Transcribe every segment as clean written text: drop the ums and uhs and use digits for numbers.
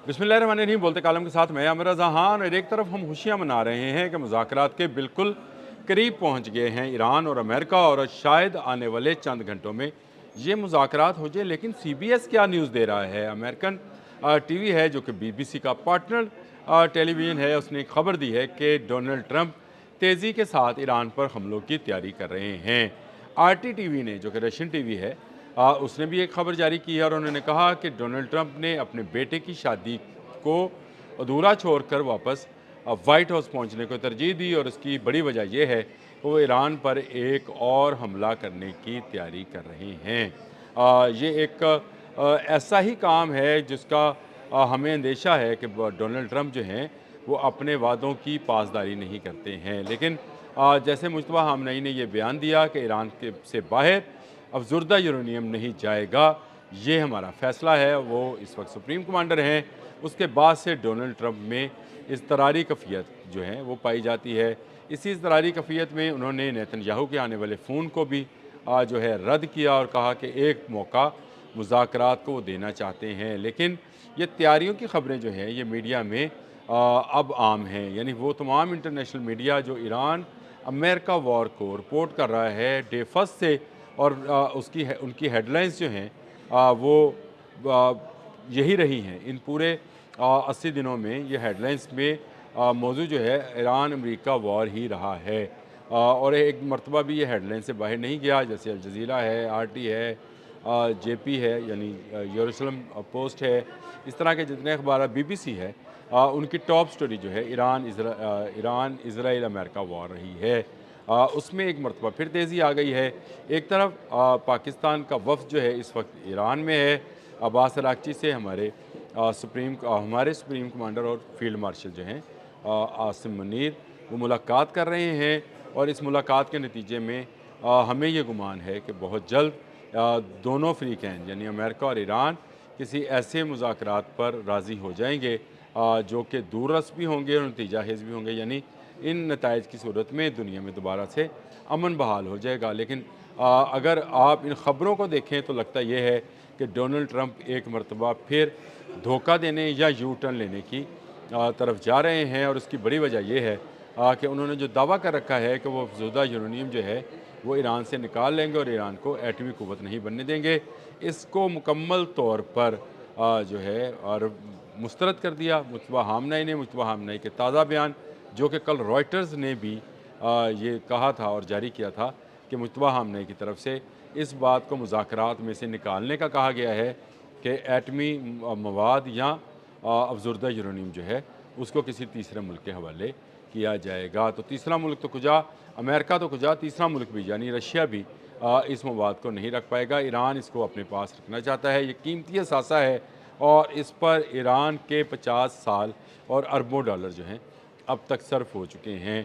बिस्मिल्लाहिर्रहमानिर्रहीम। बोलते कालम के साथ मैं आमिर रज़ा खान। और एक तरफ हम खुशियाँ मना रहे हैं कि मुज़ाकरात के बिल्कुल करीब पहुँच गए हैं ईरान और अमेरिका, और शायद आने वाले चंद घंटों में ये मुज़ाकरात हो जाए। लेकिन CBS क्या न्यूज़ दे रहा है? अमेरिकन TV है जो कि BBC का पार्टनर टेलीविज़न है, उसने खबर दी है कि डोनाल्ड ट्रंप तेज़ी के साथ ईरान पर हमलों की तैयारी कर रहे हैं। RT TV ने, जो कि रशियन TV है, उसने भी एक खबर जारी की है और उन्होंने कहा कि डोनाल्ड ट्रंप ने अपने बेटे की शादी को अधूरा छोड़कर वापस वाइट हाउस पहुंचने को तरजीह दी, और उसकी बड़ी वजह यह है कि वो ईरान पर एक और हमला करने की तैयारी कर रहे हैं। ये एक ऐसा ही काम है जिसका हमें अंदेशा है कि डोनाल्ड ट्रंप जो हैं वो अपने वादों की पासदारी नहीं करते हैं। लेकिन जैसे मुश्तबा हामनई ने यह बयान दिया कि ईरान के से बाहर अफजुर्दा यूरेनियम नहीं जाएगा, ये हमारा फ़ैसला है। वो इस वक्त सुप्रीम कमांडर हैं। उसके बाद से डोनाल्ड ट्रंप में इज़तरारी कफ़ियत जो है वो पाई जाती है। इसी इज़तरारी कफ़ियत में उन्होंने नेतन्याहू के आने वाले फ़ोन को भी जो है रद्द किया और कहा कि एक मौका मुज़ाकरात को वो देना चाहते हैं। लेकिन ये तैयारियों की ख़बरें जो हैं ये मीडिया में अब आम हैं। यानी वो तमाम इंटरनेशनल मीडिया जो ईरान अमेरिका वॉर को रिपोर्ट कर रहा है डे फर्स्ट से, और उनकी हेडलाइंस जो हैं वो यही रही हैं इन पूरे 80 दिनों में। ये हेडलाइंस में मौजू जो है ईरान अमेरिका वॉर ही रहा है। और एक मरतबा भी ये हेडलाइन से बाहर नहीं गया, जैसे अल जज़ीरा है, RT है, JP है यानी यरूशलेम पोस्ट है। इस तरह के जितने अखबार, BBC है, उनकी टॉप स्टोरी जो है ईरान इज़राइल अमेरिका वॉर रही है। उसमें एक मरतबा फिर तेज़ी आ गई है। एक तरफ पाकिस्तान का वफ़द जो है इस वक्त ईरान में है। अब्बास अरागची से हमारे सुप्रीम कमांडर और फील्ड मार्शल जो हैं आसिम मुनीर, वो मुलाकात कर रहे हैं। और इस मुलाकात के नतीजे में हमें ये गुमान है कि बहुत जल्द दोनों फ़रीक़ैन यानी अमेरिका और ईरान किसी ऐसे मुज़ाकरात पर राज़ी हो जाएंगे जो कि दूररस भी होंगे और नतीजा खेज़ भी होंगे। यानी इन नताइज की सूरत में दुनिया में दोबारा से अमन बहाल हो जाएगा। लेकिन अगर आप इन ख़बरों को देखें तो लगता यह है कि डोनाल्ड ट्रंप एक मरतबा फिर धोखा देने या यू टर्न लेने की तरफ जा रहे हैं। और उसकी बड़ी वजह यह है कि उन्होंने जो दावा कर रखा है कि वो अफजुदा यूरेनियम जो है वो ईरान से निकाल लेंगे और ईरान को एटमी क़ुव्वत नहीं बनने देंगे, इसको मुकम्मल तौर पर जो है और मुस्तरद कर दिया मुश्तबा हामनई ने। मुश्तबा हामनई के ताज़ा बयान जो कि कल रॉयटर्स ने भी ये कहा था और जारी किया था कि मुश्तबा हामनई की तरफ से इस बात को मुज़ाकरात में से निकालने का कहा गया है कि एटमी मवाद या अफजुर्दा यूरेनियम जो है उसको किसी तीसरे मुल्क के हवाले किया जाएगा। तो तीसरा मुल्क तो कुजा, अमेरिका तो कुजा, तीसरा मुल्क भी यानी रशिया भी इस मवाद को नहीं रख पाएगा। ईरान इसको अपने पास रखना चाहता है। ये कीमती असासा है और इस पर ईरान के 50 साल और अरबों डॉलर जो हैं अब तक सर्फ हो चुके हैं।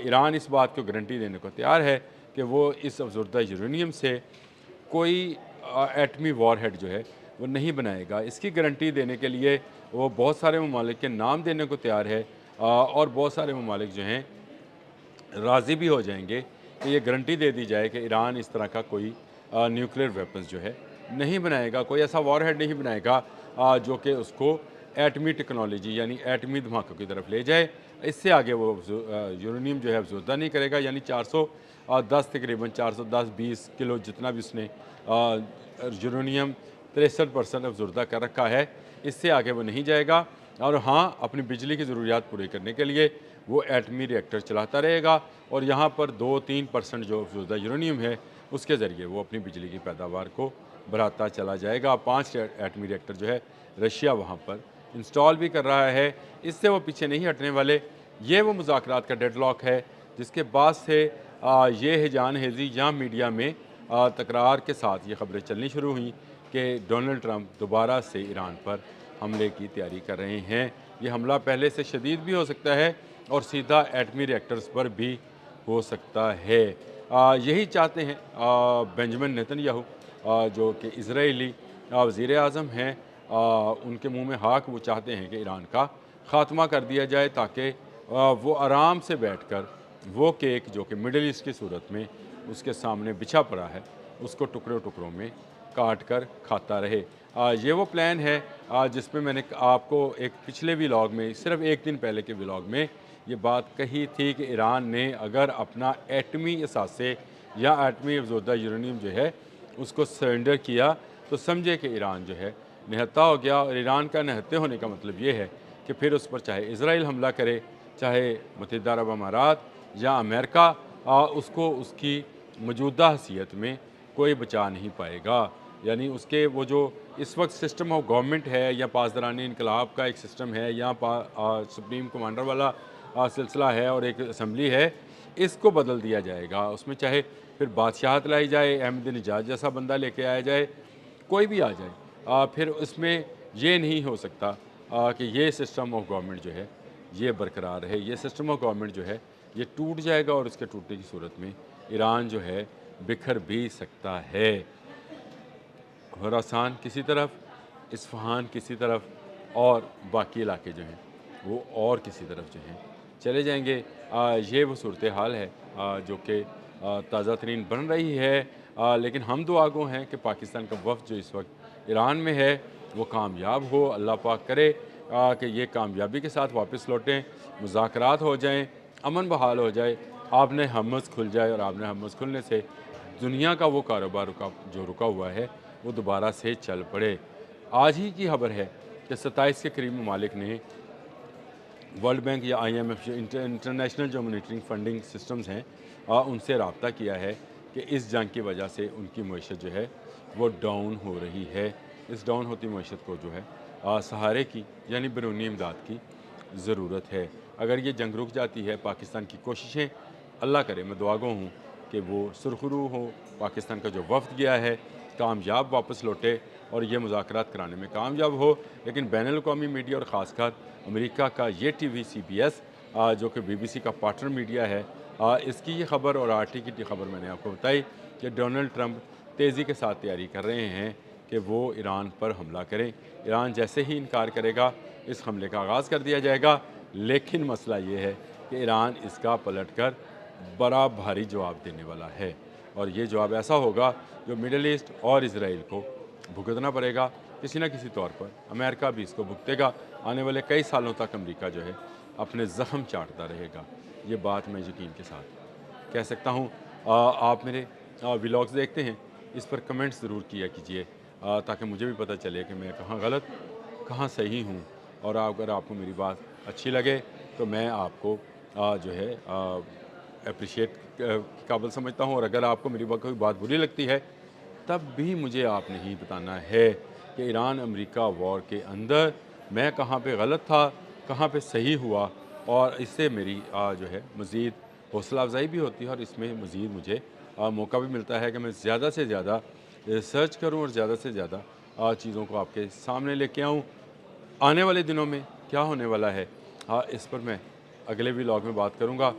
ईरान इस बात को गारंटी देने को तैयार है कि वो इस अफजुर्दा यूरेनियम से कोई एटमी वॉरहेड जो है वो नहीं बनाएगा। इसकी गारंटी देने के लिए वो बहुत सारे ममालिक के नाम देने को तैयार है और बहुत सारे ममालिक जो हैं राज़ी भी हो जाएंगे कि ये गारंटी दे दी जाए कि ईरान इस तरह का कोई न्यूक्लियर वेपन्स जो है नहीं बनाएगा, कोई ऐसा वॉरहेड नहीं बनाएगा जो कि उसको एटमी टेक्नोलॉजी यानी एटमी धमाकों की तरफ ले जाए। इससे आगे वो यूरेनियम जो है अफजुर्दा नहीं करेगा। यानी 410 तकरीबन 410-20 किलो जितना भी उसने यूरेनियम 63% अफजुर्दा कर रखा है, इससे आगे वो नहीं जाएगा। और हाँ, अपनी बिजली की ज़रूरियात पूरी करने के लिए वो एटमी रिएक्टर चलाता रहेगा और यहाँ पर 2-3% जो अफजुर्दा यूरेनियम है उसके ज़रिए वो अपनी बिजली की पैदावार को बढ़ाता चला जाएगा। 5 एटमी रिएक्टर जो है रशिया वहाँ पर इंस्टॉल भी कर रहा है। इससे वो पीछे नहीं हटने वाले। ये वो मुज़ाकरात का डेडलॉक है जिसके बाद से ये हिजान हेजी या मीडिया में तकरार के साथ ये खबरें चलनी शुरू हुई कि डोनाल्ड ट्रंप दोबारा से ईरान पर हमले की तैयारी कर रहे हैं। ये हमला पहले से शदीद भी हो सकता है और सीधा एटमी रिएक्टर्स पर भी हो सकता है। यही चाहते हैं बेंजामिन नेतन्याहू जो कि इज़राइली वज़ीर आज़म हैं। उनके मुंह में हाक, वो चाहते हैं कि ईरान का ख़ात्मा कर दिया जाए ताकि वो आराम से बैठकर वो केक जो कि मिडल ईस्ट की सूरत में उसके सामने बिछा पड़ा है उसको टुकड़ों टुकड़ों में काट कर खाता रहे। ये वो प्लान है जिसमें मैंने आपको एक पिछले व्लॉग में, सिर्फ एक दिन पहले के व्लॉग में ये बात कही थी कि ईरान ने अगर अपना एटमी असासे या एटमी अफज़ोदा यूरेनियम जो है उसको सरेंडर किया तो समझे कि ईरान जो है निहत्ता हो गया। और ईरान का निहत्ते होने का मतलब ये है कि फिर उस पर चाहे इसराइल हमला करे, चाहे मुत्तहिदा अरब अमारात या अमेरिका, उसको उसकी मौजूदा हैसियत में कोई बचा नहीं पाएगा। यानी उसके वो जो इस वक्त सिस्टम ऑफ गवर्नमेंट है या पासदारानी इनकलाब का एक सिस्टम है या सुप्रीम कमांडर वाला सिलसिला है और एक असम्बली है, इसको बदल दिया जाएगा। उसमें चाहे फिर बादशाहत लाई जाए, अहमदीनेजाद जैसा बंदा लेके आया जाए, कोई भी आ जाए, फिर उसमें ये नहीं हो सकता कि ये सिस्टम ऑफ गवर्नमेंट जो है ये बरकरार रहे। ये सिस्टम ऑफ गवर्नमेंट जो है ये टूट जाएगा और इसके टूटने की सूरत में ईरान जो है बिखर भी सकता है। खुरासान किसी तरफ, इस्फहान किसी तरफ और बाकी इलाके जो हैं वो और किसी तरफ जो हैं चले जाएंगे। ये वो सूरत हाल है जो कि ताज़ा तरीन बन रही है। लेकिन हम दुआगो हैं कि पाकिस्तान का वफ़द जो इस वक्त ईरान में है वो कामयाब हो। अल्लाह पाक करे कि ये कामयाबी के साथ वापस लौटें, मुज़ाकरात हो जाएं, अमन बहाल हो जाए, आपने हमस खुल जाए और आपने हमस खुलने से दुनिया का वो कारोबार जो रुका हुआ है वो दोबारा से चल पड़े। आज ही की खबर है कि 27 के करीब ममालिक ने वर्ल्ड बैंक या IMF इंटरनेशनल जो मॉनिटरिंग फंडिंग सिस्टम्स हैं उनसे रब्ता किया है कि इस जंग की वजह से उनकी मईशत जो है वो डाउन हो रही है। इस डाउन होती मईशत को जो है सहारे की यानी बैरूनी इमदाद की ज़रूरत है। अगर ये जंग रुक जाती है, पाकिस्तान की कोशिशें, अल्लाह करे मैं दुआगो हूँ कि वो सुरखरू हो, पाकिस्तान का जो वफ़द गया है कामयाब वापस लौटे और ये मुज़ाकरात कराने में कामयाब हो। लेकिन बैनुल-अक़वामी मीडिया और ख़ासकर अमेरिका का ये TV CBS जो कि BBC का पार्टनर मीडिया है, इसकी ये खबर और RT की खबर मैंने आपको बताई कि डोनाल्ड ट्रंप तेज़ी के साथ तैयारी कर रहे हैं कि वो ईरान पर हमला करें। ईरान जैसे ही इनकार करेगा इस हमले का आगाज़ कर दिया जाएगा। लेकिन मसला ये है कि ईरान इसका पलटकर बड़ा भारी जवाब देने वाला है और ये जवाब ऐसा होगा जो मिडल ईस्ट और इसराइल को भुगतना पड़ेगा किसी न किसी तौर पर। अमेरिका भी इसको भुगतेगा। आने वाले कई सालों तक अमेरिका जो है अपने ज़ख्म चाटता रहेगा। ये बात मैं यकीन के साथ कह सकता हूँ। आप मेरे व्लॉग्स देखते हैं, इस पर कमेंट्स ज़रूर किया कीजिए ताकि मुझे भी पता चले कि मैं कहाँ गलत कहाँ सही हूँ। और अगर आपको मेरी बात अच्छी लगे तो मैं आपको जो है अप्रिशिएट काबिल समझता हूँ। और अगर आपको मेरी कोई बात बुरी लगती है तब भी मुझे आपने ही बताना है कि ईरान अमेरिका वॉर के अंदर मैं कहाँ पे गलत था, कहाँ पे सही हुआ। और इससे मेरी जो है मज़ीद हौसला अफजाई भी होती है और इसमें मज़ीद मुझे मौका भी मिलता है कि मैं ज़्यादा से ज़्यादा रिसर्च करूँ और ज़्यादा से ज़्यादा चीज़ों को आपके सामने लेके आऊँ। आने वाले दिनों में क्या होने वाला है इस पर मैं अगले व्लॉग में बात करूँगा।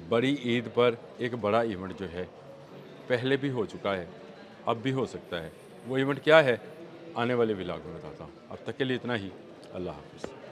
बड़ी ईद पर एक बड़ा इवेंट जो है पहले भी हो चुका है, अब भी हो सकता है। वो इवेंट क्या है आने वाले व्लॉग में बताता हूँ। अब तक के लिए इतना ही। अल्लाह हाफ़िज़।